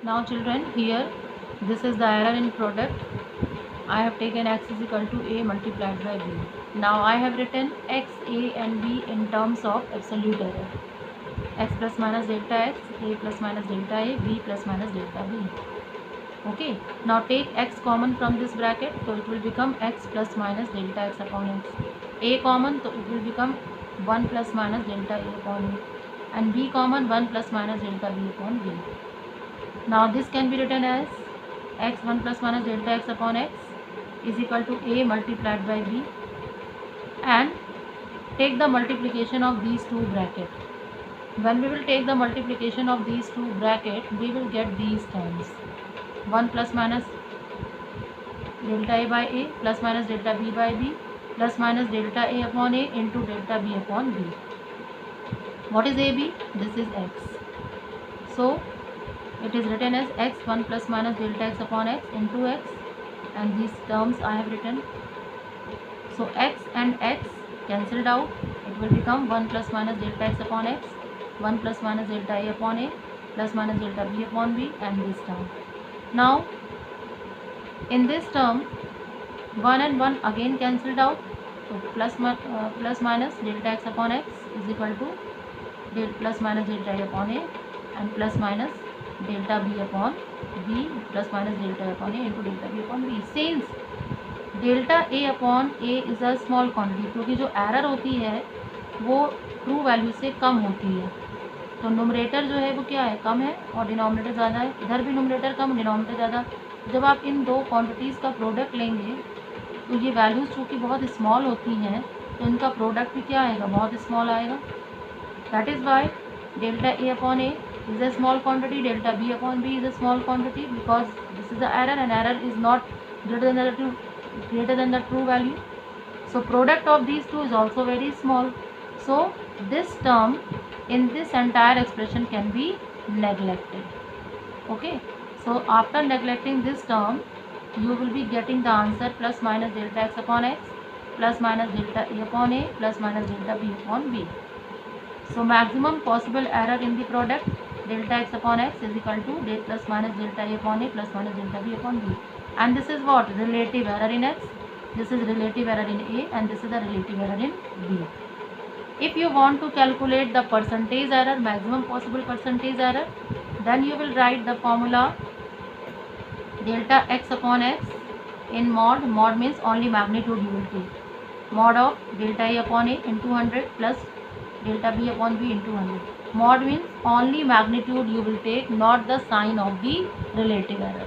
Now children, here this is the error in product. I have taken x is equal to a multiplied by b. Now I have written x, a and b in terms of absolute error. X plus minus delta x, a plus minus delta a, b plus minus delta b. Okay. Now take x common from this bracket, so it will become x plus minus delta x upon x. A common, so it will become 1 plus minus delta a upon a. And b common, 1 plus minus delta b upon b. Now this can be written as x 1 plus minus delta x upon x is equal to a multiplied by b, and take the multiplication of these two brackets. When we will take the multiplication of these two brackets, we will get these terms: 1 plus minus delta a by a plus minus delta b by b plus minus delta a upon a into delta b upon b. What is ab? This is x. So it is written as x 1 plus minus delta x upon x into x, and these terms I have written. So x and x cancelled out, it will become 1 plus minus delta x upon x, 1 plus minus delta a upon a plus minus delta b upon b, and this term. Now in this term 1 and 1 again cancelled out, so plus minus delta x upon x is equal to plus minus delta a upon a and plus minus delta b upon b plus minus delta a upon a into delta b upon b. Since delta A upon A is a small quantity, क्योंकि जो error होती है वो true value से कम होती है, तो numerator जो है वो क्या है, कम है, और डिनोमिनेटर ज़्यादा है. इधर भी नोमरेटर कम, डिनोमिनेटर ज़्यादा. जब आप इन दो क्वांटिटीज़ का प्रोडक्ट लेंगे तो ये वैल्यूज़ चूँकि बहुत स्मॉल होती हैं, तो इनका प्रोडक्ट भी क्या आएगा, बहुत स्मॉल आएगा. That is why delta A upon A is a small quantity, delta b upon b is a small quantity, because this is the error and error is not greater than the true value. So product of these two is also very small. So this term in this entire expression can be neglected. Okay, so after neglecting this term, you will be getting the answer plus minus delta x upon x plus minus delta a upon a plus minus delta b upon b. So maximum possible error in the product delta x upon x is equal to plus minus delta a upon a plus minus delta b upon b, and this is what, relative error in x, this is relative error in a, and this is the relative error in b. If you want to calculate the percentage error, maximum possible percentage error, then you will write the formula delta x upon x in mod. Mod means only magnitude you will take. Mod of delta a upon a into 100 plus delta b upon b into 100. Mod means only magnitude you will take, not the sign of the relative error.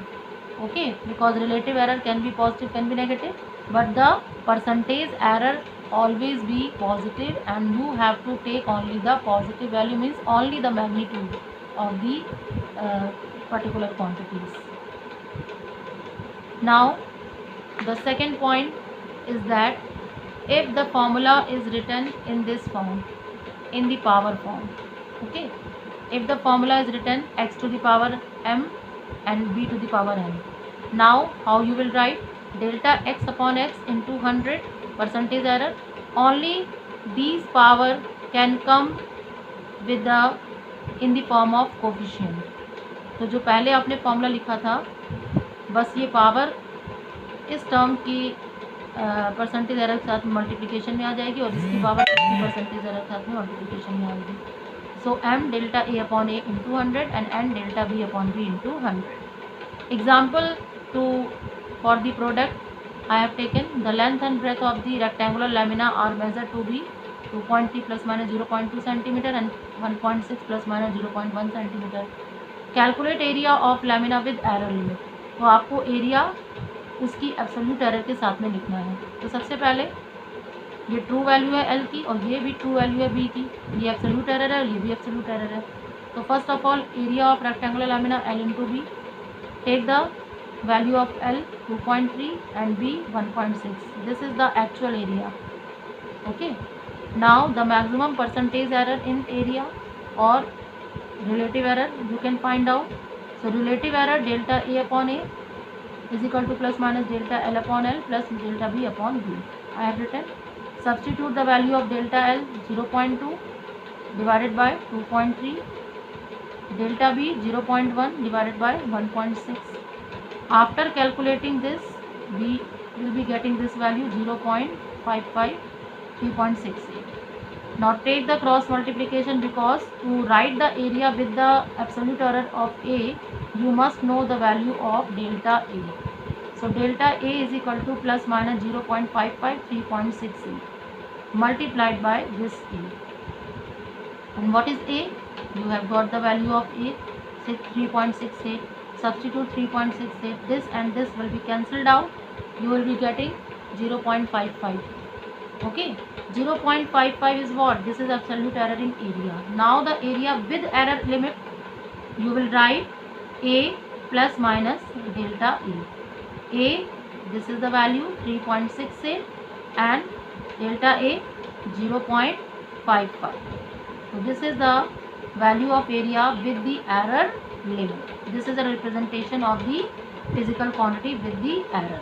Okay, because relative error can be positive, can be negative, but the percentage error always be positive, and you have to take only the positive value, means only the magnitude of the particular quantities. Now the second point is that if the formula is written in this form, in the power form, okay, if the formula is written x to the power m and b to the power n, now how you will write delta x upon x into 100 percentage error, only these power can come with the in the form of coefficient. तो जो पहले आपने formula लिखा था, बस ये power इस term की परसेंटेज एरर के साथ मल्टीप्लिकेशन में आ जाएगी, और इसकी पावर इसकी परसेंटेज एरर के साथ में मल्टीप्लिकेशन में आएगी. So m delta a upon a into 100 and n delta b upon b into 100. Example two for the product I have taken the length and breadth of the rectangular lamina are measured to be 2.3 plus minus 0.2 centimeter and 1.6 plus minus 0.1 centimeter. Calculate area of lamina with error limit. तो आपको area उसकी absolute error के साथ में लिखना है. तो सबसे पहले ये ट्रू वैल्यू है एल की, और ये भी ट्रू वैल्यू है बी की, ये एब्सोल्यूट एरर है और ये भी एब्सोल्यूट एरर है. तो first of all area of rectangular lamina L into B, take the value of L 2.3 and B 1.6. This is the actual area. Okay, now the maximum percentage error in area or relative error you can find out. So relative error delta A upon A is equal to plus minus delta L upon L plus delta B upon B. I have written, substitute the value of delta L 0.2 divided by 2.3 delta B 0.1 divided by 1.6. After calculating this, we will be getting this value 0.55, 3.68. Now take the cross multiplication, because to write the area with the absolute error of A, you must know the value of delta A. So delta A is equal to plus minus 0.55, 3.68 multiplied by this A. And what is A? You have got the value of A, 3.68. Substitute 3.68. This and this will be cancelled out. You will be getting 0.55. Okay, 0.55 is what? This is absolute error in area. Now the area with error limit, you will write A plus minus delta A. A, this is the value 3.68 and delta A 0.55. So this is the value of area with the error limit. This is a representation of the physical quantity with the error.